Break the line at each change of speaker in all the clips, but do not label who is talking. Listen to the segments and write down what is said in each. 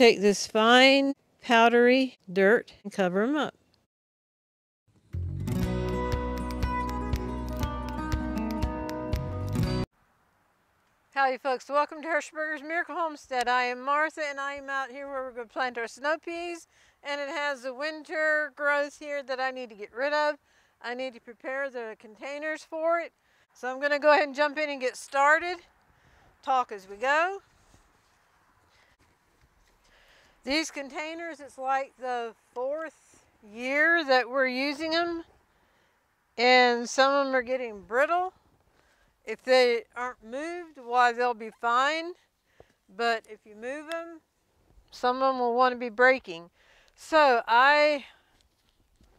Take this fine, powdery dirt and cover them up. Howdy folks, welcome to Hirschberger's Miracle Homestead. I am Martha and I am out here where we're going to plant our snow peas, and it has the winter growth here that I need to get rid of. I need to prepare the containers for it. So I'm going to go ahead and jump in and get started. Talk as we go. These containers, it's like the 4th year that we're using them, and some of them are getting brittle. If they aren't moved, why, they'll be fine, but if you move them, some of them will want to be breaking. So I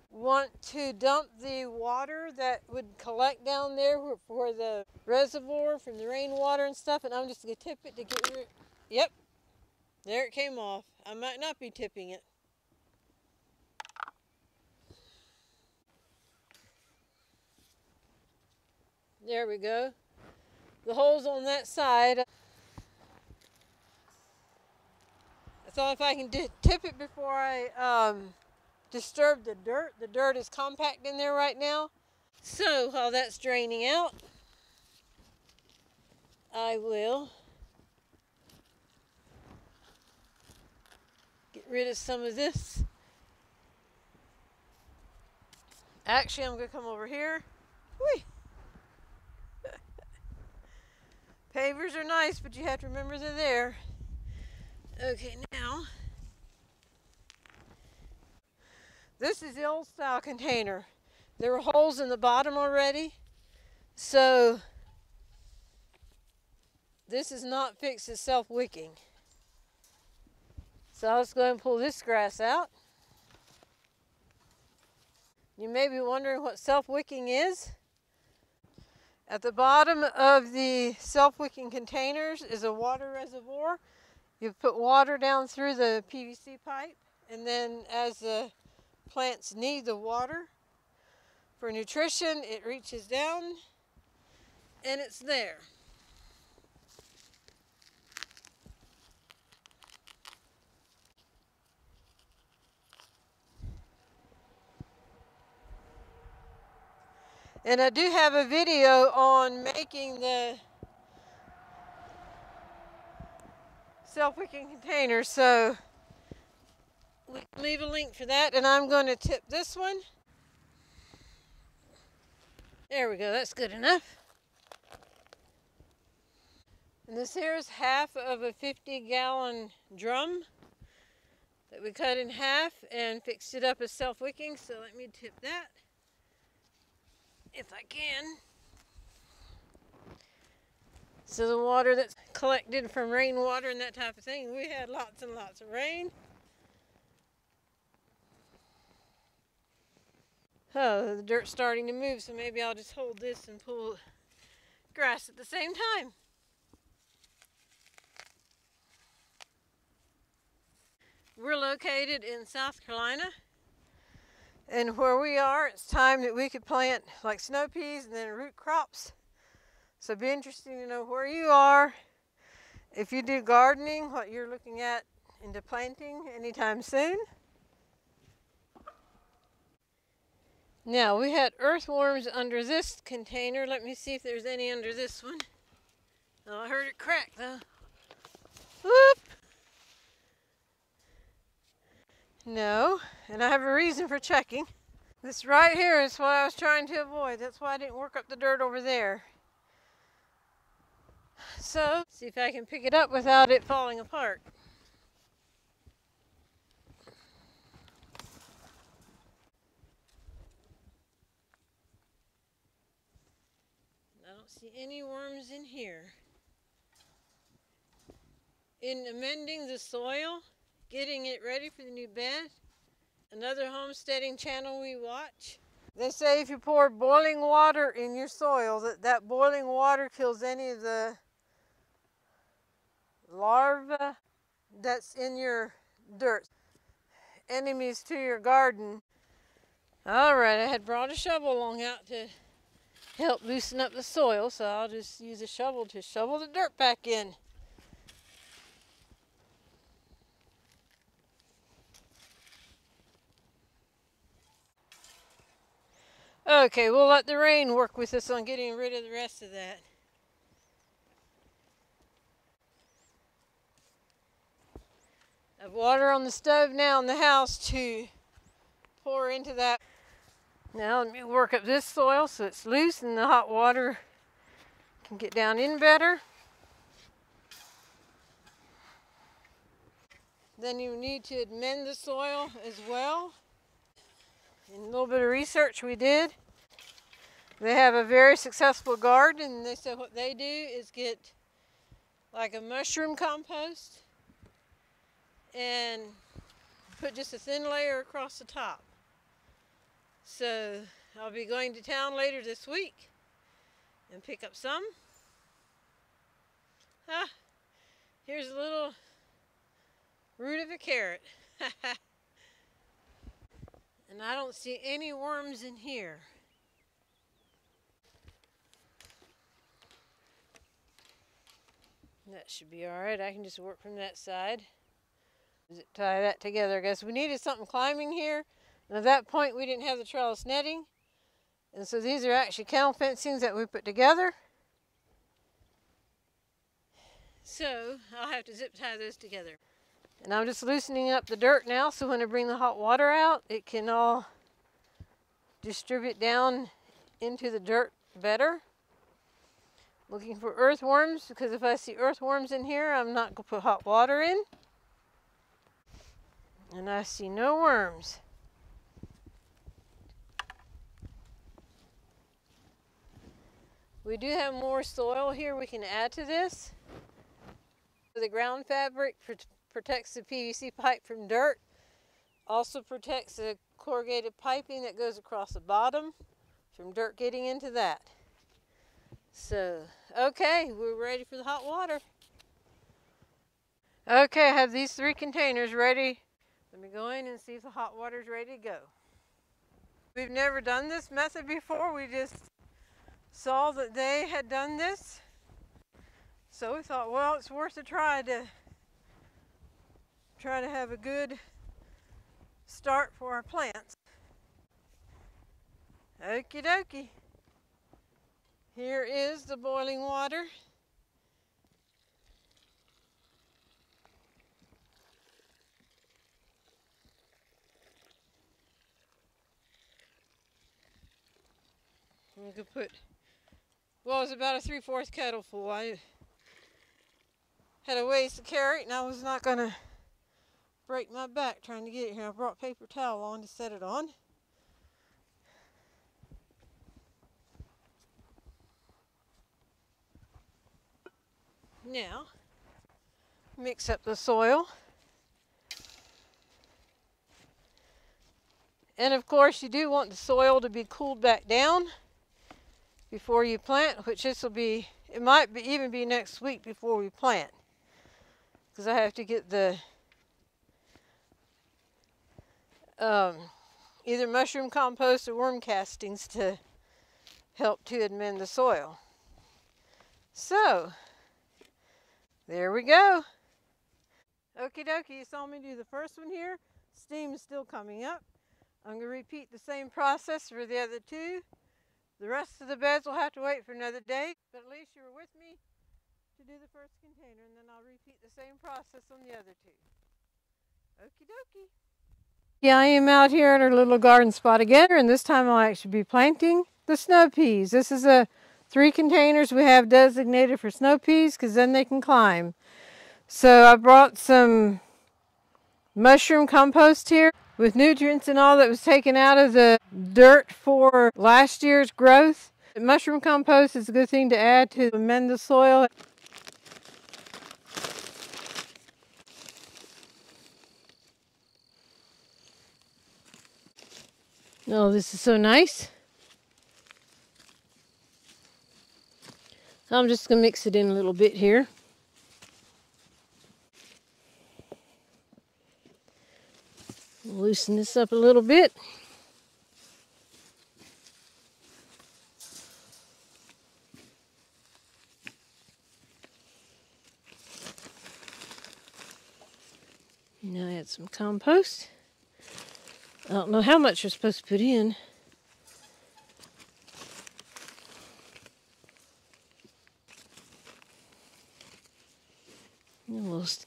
want to dump the water that would collect down there for the reservoir from the rainwater and stuff, and I'm just going to tip it to get rid. Yep, there it came off. I might not be tipping it. There we go. The holes on that side. I thought if I can tip it before I disturb the dirt. The dirt is compact in there right now. So while that's draining out, I will get rid of some of this. Actually, I'm going to come over here. Whee! Pavers are nice, but you have to remember they're there. Okay, now, this is the old style container. There were holes in the bottom already, so this is not fixed as self-wicking. So I'll just go ahead and pull this grass out. You may be wondering what self-wicking is. At the bottom of the self-wicking containers is a water reservoir. You put water down through the PVC pipe, and then as the plants need the water for nutrition, it reaches down and it's there. And I do have a video on making the self-wicking container, so we can leave a link for that. And I'm going to tip this one. There we go, that's good enough. And this here is half of a 50-gallon drum that we cut in half and fixed it up as self-wicking. So let me tip that if I can. So the water that's collected from rainwater and that type of thing, we had lots and lots of rain. Oh, the dirt's starting to move, so maybe I'll just hold this and pull grass at the same time. We're located in South Carolina, and where we are, it's time that we could plant like snow peas and then root crops. So it'd be interesting to know where you are, if you do gardening, what you're looking at into planting anytime soon. Now, we had earthworms under this container. Let me see if there's any under this one. Oh, I heard it crack though. Whoop! No, and I have a reason for checking. This right here is what I was trying to avoid. That's why I didn't work up the dirt over there. So, see if I can pick it up without it falling apart. I don't see any worms in here. In amending the soil, getting it ready for the new bed, another homesteading channel we watch, they say if you pour boiling water in your soil, that boiling water kills any of the larvae that's in your dirt, enemies to your garden. All right, I had brought a shovel along out to help loosen up the soil, so I'll just use a shovel to shovel the dirt back in. Okay, we'll let the rain work with us on getting rid of the rest of that. I have water on the stove now in the house to pour into that. Now let me work up this soil so it's loose and the hot water can get down in better. Then you need to amend the soil as well. In a little bit of research we did, they have a very successful garden, and they said what they do is get like a mushroom compost and put just a thin layer across the top. So I'll be going to town later this week and pick up some. Here's a little root of a carrot. And I don't see any worms in here. That should be all right. I can just work from that side. Tie that together, I guess. We needed something climbing here. And at that point, we didn't have the trellis netting. And so these are actually kennel fencings that we put together. So I'll have to zip tie those together. And I'm just loosening up the dirt now, so when I bring the hot water out, it can all distribute down into the dirt better. Looking for earthworms, because if I see earthworms in here, I'm not going to put hot water in. And I see no worms. We do have more soil here we can add to this. The ground fabric protects the PVC pipe from dirt. Also protects the corrugated piping that goes across the bottom from dirt getting into that. So, okay, we're ready for the hot water. Okay, I have these 3 containers ready. Let me go in and see if the hot water's ready to go. We've never done this method before. We just saw that they had done this. So we thought, well, it's worth a try to have a good start for our plants. Okie dokie. Here is the boiling water. We could put, well, it was about a 3/4 kettle full. I had a ways to carry it, and I was not going to break my back trying to get it here. I brought paper towel on to set it on. Now, mix up the soil. And of course, you do want the soil to be cooled back down before you plant, which this will be, it might be, even be next week before we plant. Because I have to get the either mushroom compost or worm castings to help to amend the soil. So, there we go. Okie dokie, you saw me do the first one here. Steam is still coming up. I'm going to repeat the same process for the other 2. The rest of the beds will have to wait for another day, but at least you were with me to do the first container, and then I'll repeat the same process on the other 2. Okie dokie. Yeah, I am out here in our little garden spot again, and this time I'll actually be planting the snow peas. This is 3 containers we have designated for snow peas, because then they can climb. So I brought some mushroom compost here with nutrients and all that was taken out of the dirt for last year's growth. Mushroom compost is a good thing to add to amend the soil. Oh, this is so nice. I'm just going to mix it in a little bit here. Loosen this up a little bit. Now add some compost. I don't know how much you're supposed to put in.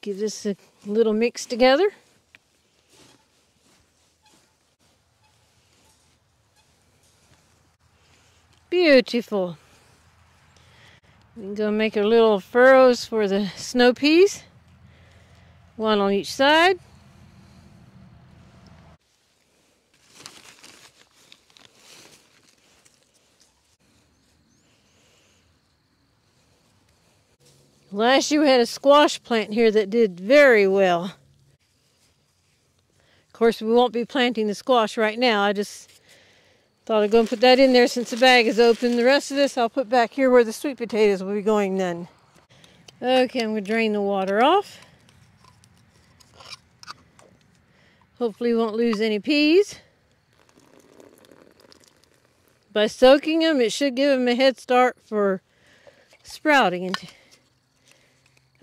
Give this a little mix together. Beautiful. We can go make our little furrows for the snow peas. One on each side. Last year we had a squash plant here that did very well. Of course, we won't be planting the squash right now. I just thought I'd go and put that in there since the bag is open. The rest of this I'll put back here where the sweet potatoes will be going then. Okay, I'm going to drain the water off. Hopefully we won't lose any peas. By soaking them, it should give them a head start for sprouting.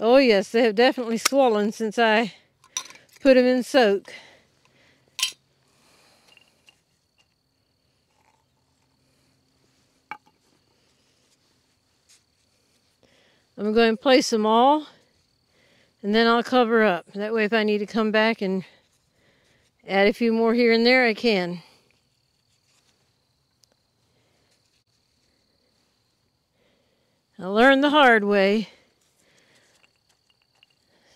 Oh yes, they have definitely swollen since I put them in soak. I'm going to place them all, and then I'll cover up. That way if I need to come back and add a few more here and there, I can. I learned the hard way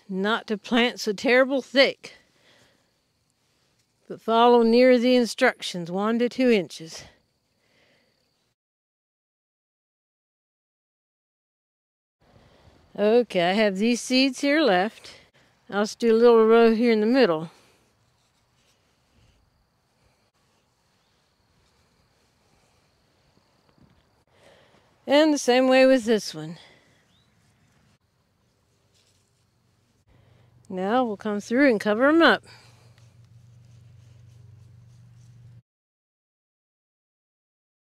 not to plant so terrible thick, but follow near the instructions, 1 to 2 inches. Okay, I have these seeds here left. I'll just do a little row here in the middle. And the same way with this one. Now we'll come through and cover them up.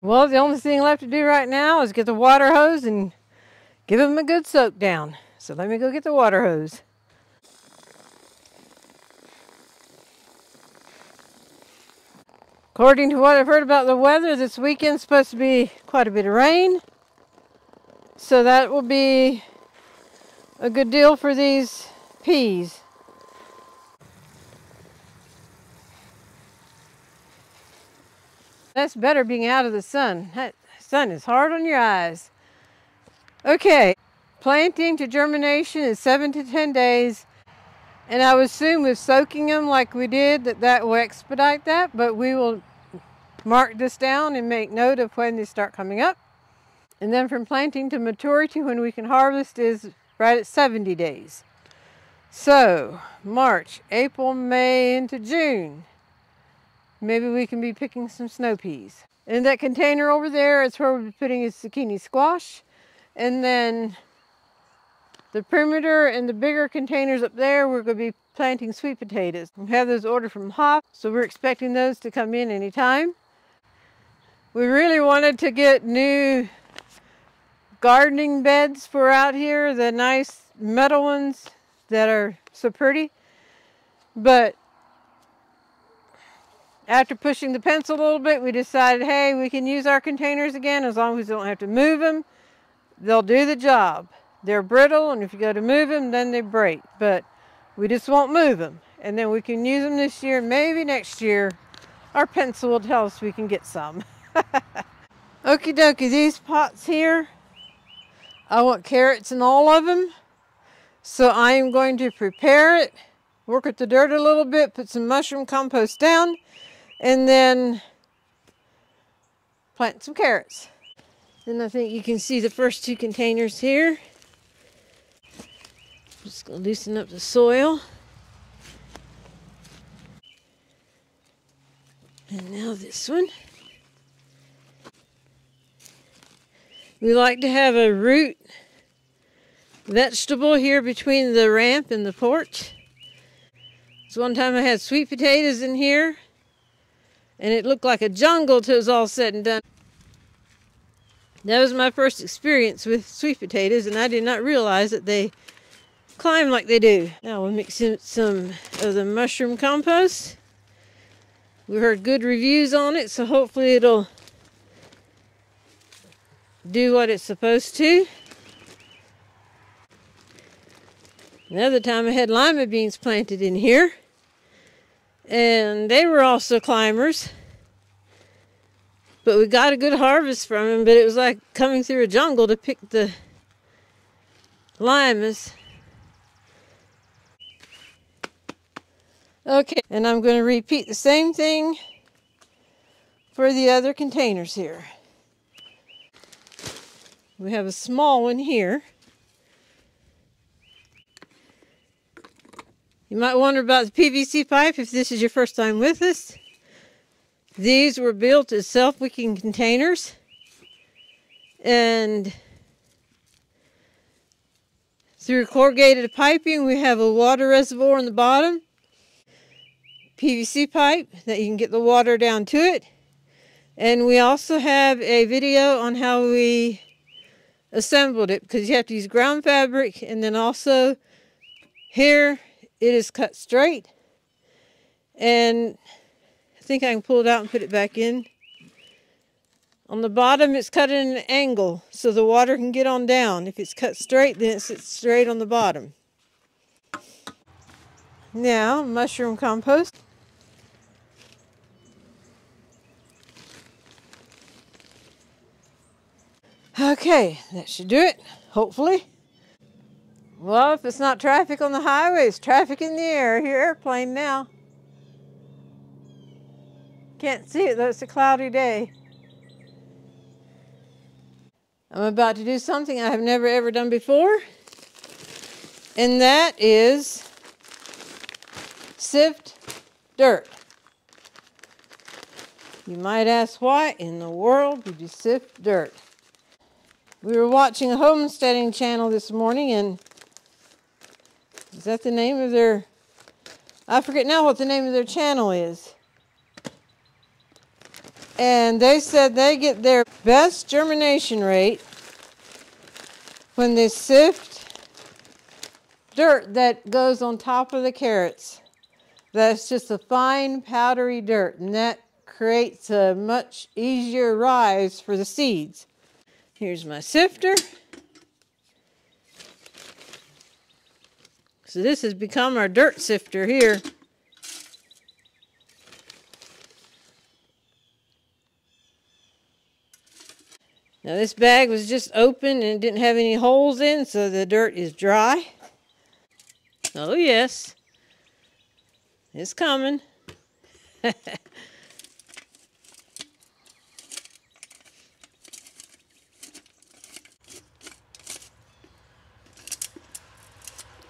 Well, the only thing left to do right now is get the water hose and give them a good soak down. So let me go get the water hose. According to what I've heard about the weather, this weekend's supposed to be quite a bit of rain. So that will be a good deal for these peas. That's better being out of the sun. That sun is hard on your eyes. Okay, planting to germination is 7 to 10 days. And I would assume with soaking them like we did that will expedite that, but we will mark this down and make note of when they start coming up. And then from planting to maturity, when we can harvest, is right at 70 days. So March, April, May into June, maybe we can be picking some snow peas. In that container over there is where we'll be putting his zucchini squash. And then the perimeter and the bigger containers up there, we're going to be planting sweet potatoes. We have those ordered from Hop, so we're expecting those to come in anytime. We really wanted to get new gardening beds for out here, the nice metal ones that are so pretty. But after pushing the pencil a little bit, we decided, hey, we can use our containers again as long as we don't have to move them. They'll do the job. They're brittle, and if you go to move them, then they break. But we just won't move them. And then we can use them this year. Maybe next year, our pencil will tell us we can get some. Okie dokie, these pots here, I want carrots in all of them. So I am going to prepare it, work with the dirt a little bit, put some mushroom compost down, and then plant some carrots. And I think you can see the first 2 containers here. Just going to loosen up the soil. And now this one. We like to have a root vegetable here between the ramp and the porch. So one time I had sweet potatoes in here, and it looked like a jungle till it was all said and done. That was my first experience with sweet potatoes, and I did not realize that they climb like they do. Now we'll mix in some of the mushroom compost. We heard good reviews on it, so hopefully it'll do what it's supposed to. Another time I had lima beans planted in here. And they were also climbers. But we got a good harvest from them, but it was like coming through a jungle to pick the limas. Okay, and I'm going to repeat the same thing for the other containers here. We have a small one here. You might wonder about the PVC pipe if this is your first time with us. These were built as self-wicking containers. And through corrugated piping, we have a water reservoir on the bottom. PVC pipe that you can get the water down to it. And we also have a video on how we assembled it, because you have to use ground fabric, and then also here it is cut straight. And I think I can pull it out and put it back in. On the bottom it's cut at an angle so the water can get on down. If it's cut straight, then it sits straight on the bottom. Now, mushroom compost. Okay, that should do it, hopefully. Well, if it's not traffic on the highway, it's traffic in the air. I hear airplane now. Can't see it though, it's a cloudy day. I'm about to do something I have never ever done before. And that is sift dirt. You might ask, why in the world would you sift dirt? We were watching a homesteading channel this morning, and is that the name of their, I forget now what the name of their channel is. And they said they get their best germination rate when they sift dirt that goes on top of the carrots. That's just a fine powdery dirt, and that creates a much easier rise for the seeds. Here's my sifter. So this has become our dirt sifter here. Now this bag was just open and it didn't have any holes in, so the dirt is dry. Oh yes, it's coming.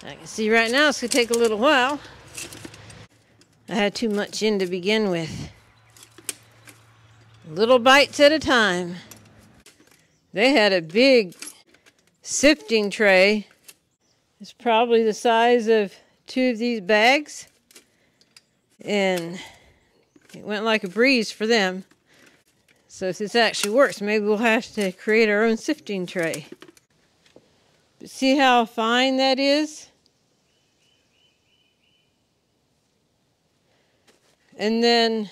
I can see right now it's going to take a little while. I had too much in to begin with. Little bites at a time. They had a big sifting tray. It's probably the size of 2 of these bags. And it went like a breeze for them. So if this actually works, maybe we'll have to create our own sifting tray. But see how fine that is? And then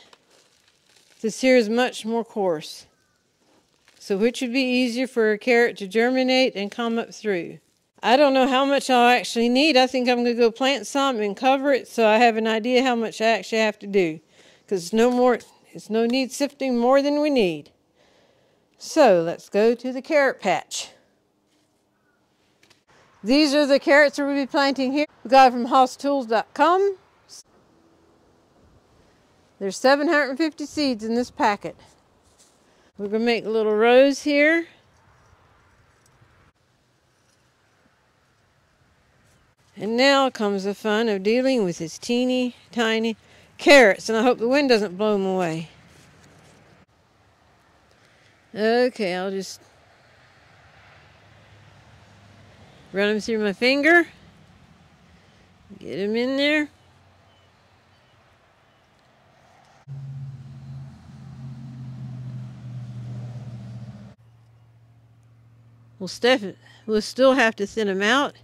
this here is much more coarse. So which would be easier for a carrot to germinate and come up through? I don't know how much I'll actually need. I think I'm going to go plant some and cover it so I have an idea how much I actually have to do. Because it's no need sifting more than we need. So let's go to the carrot patch. These are the carrots that we'll be planting here. We got it from hosstools.com. There's 750 seeds in this packet. We're going to make little rows here. And now comes the fun of dealing with these teeny tiny carrots, and I hope the wind doesn't blow them away. Okay, I'll just run them through my finger. Get them in there. We'll still have to thin them out.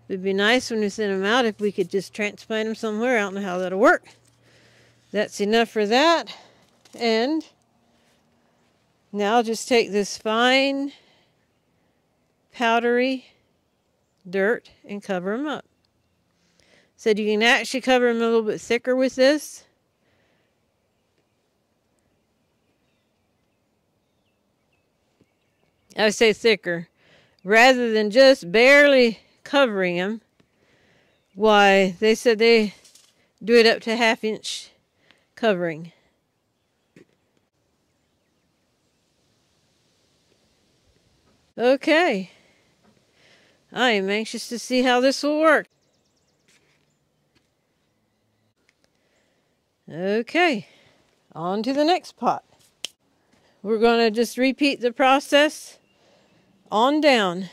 It'd be nice when we thin them out if we could just transplant them somewhere. I don't know how that'll work. That's enough for that. And now I'll just take this fine, powdery dirt and cover them up. Said you can actually cover them a little bit thicker with this. I would say thicker. Rather than just barely covering them. Why, they said they do it up to 1/2 inch covering. Okay. I am anxious to see how this will work. Okay. On to the next pot. We're going to just repeat the process on down.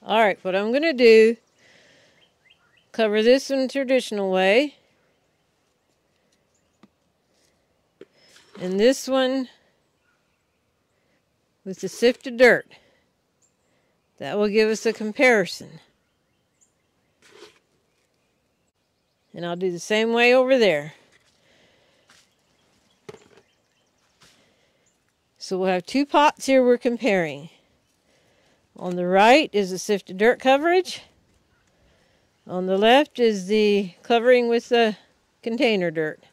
Alright, what I'm going to do, cover this in the traditional way. And this one with the sifted dirt. That will give us a comparison. And I'll do the same way over there. So we'll have 2 pots here we're comparing. On the right is the sifted dirt coverage. On the left is the covering with the container dirt.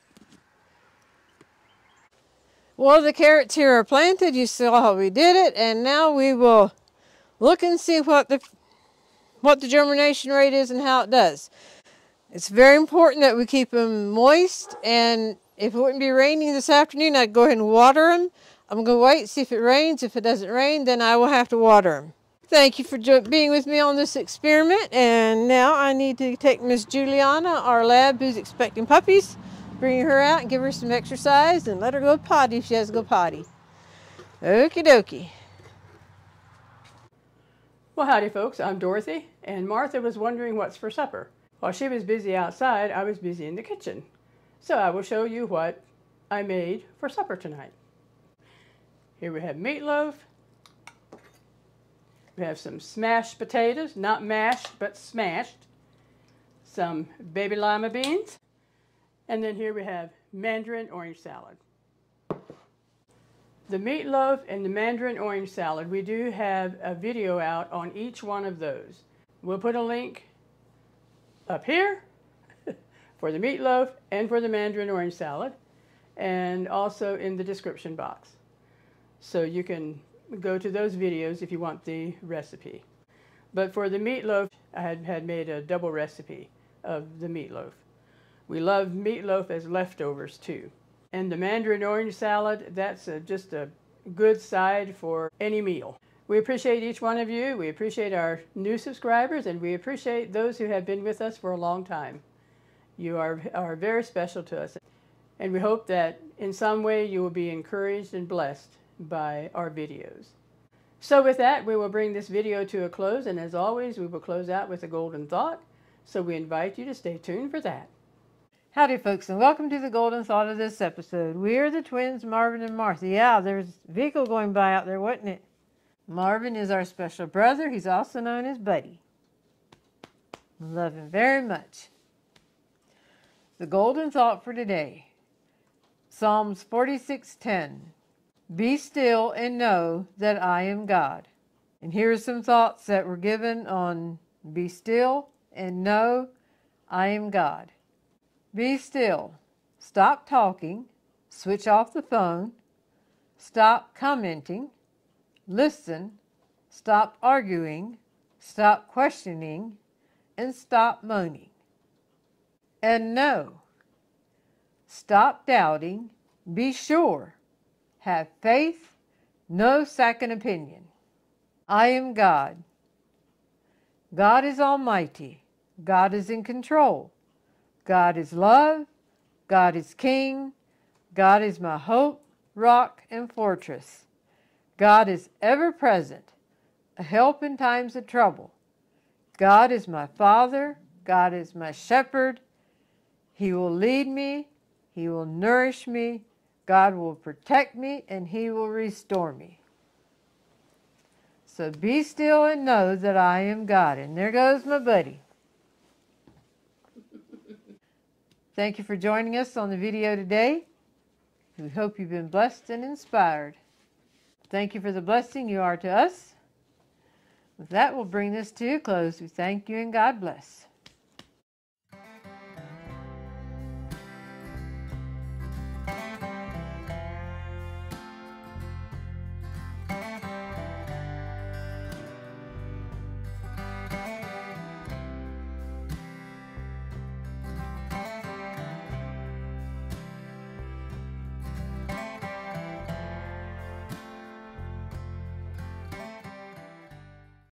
Well, the carrots here are planted. You saw how we did it, and now we will look and see what the germination rate is and how it does. It's very important that we keep them moist, and if it wouldn't be raining this afternoon, I'd go ahead and water them. I'm going to wait and see if it rains. If it doesn't rain, then I will have to water them. Thank you for being with me on this experiment, and now I need to take Miss Juliana, our lab who's expecting puppies, bring her out and give her some exercise and let her go potty if she has to go potty. Okie dokie.
Well, howdy folks, I'm Dorothy, and Martha was wondering what's for supper. While she was busy outside, I was busy in the kitchen. So I will show you what I made for supper tonight. Here we have meatloaf. We have some smashed potatoes, not mashed, but smashed. Some baby lima beans. And then here we have mandarin orange salad. The meatloaf and the mandarin orange salad, we do have a video out on each one of those. We'll put a link up here for the meatloaf and for the mandarin orange salad, and also in the description box. So you can go to those videos if you want the recipe. But for the meatloaf, I had made a double recipe of the meatloaf. We love meatloaf as leftovers too. And the mandarin orange salad, that's just a good side for any meal. We appreciate each one of you. We appreciate our new subscribers, and we appreciate those who have been with us for a long time. You are very special to us. And we hope that in some way you will be encouraged and blessed by our videos. So with that, we will bring this video to a close, and as always, we will close out with a golden thought. So we invite you to stay tuned for that.
Howdy folks, and welcome to the golden thought of this episode. We're the twins, Marvin and Martha. Yeah, there's a vehicle going by out there, wasn't it? Marvin is our special brother. He's also known as Buddy. Love him very much. The golden thought for today. Psalms 46:10. Be still and know that I am God. And here are some thoughts that were given on be still and know I am God. Be still. Stop talking. Switch off the phone. Stop commenting. Listen. Stop arguing. Stop questioning. And stop moaning. And know. Stop doubting. Be sure. Have faith. No second opinion. I am God. God is almighty. God is in control. God is love. God is king. God is my hope, rock, and fortress. God is ever present, a help in times of trouble. God is my Father. God is my shepherd. He will lead me. He will nourish me. God will protect me, and He will restore me. So be still and know that I am God. And there goes my buddy. Thank you for joining us on the video today. We hope you've been blessed and inspired. Thank you for the blessing you are to us. With that, we'll bring this to a close. We thank you and God bless.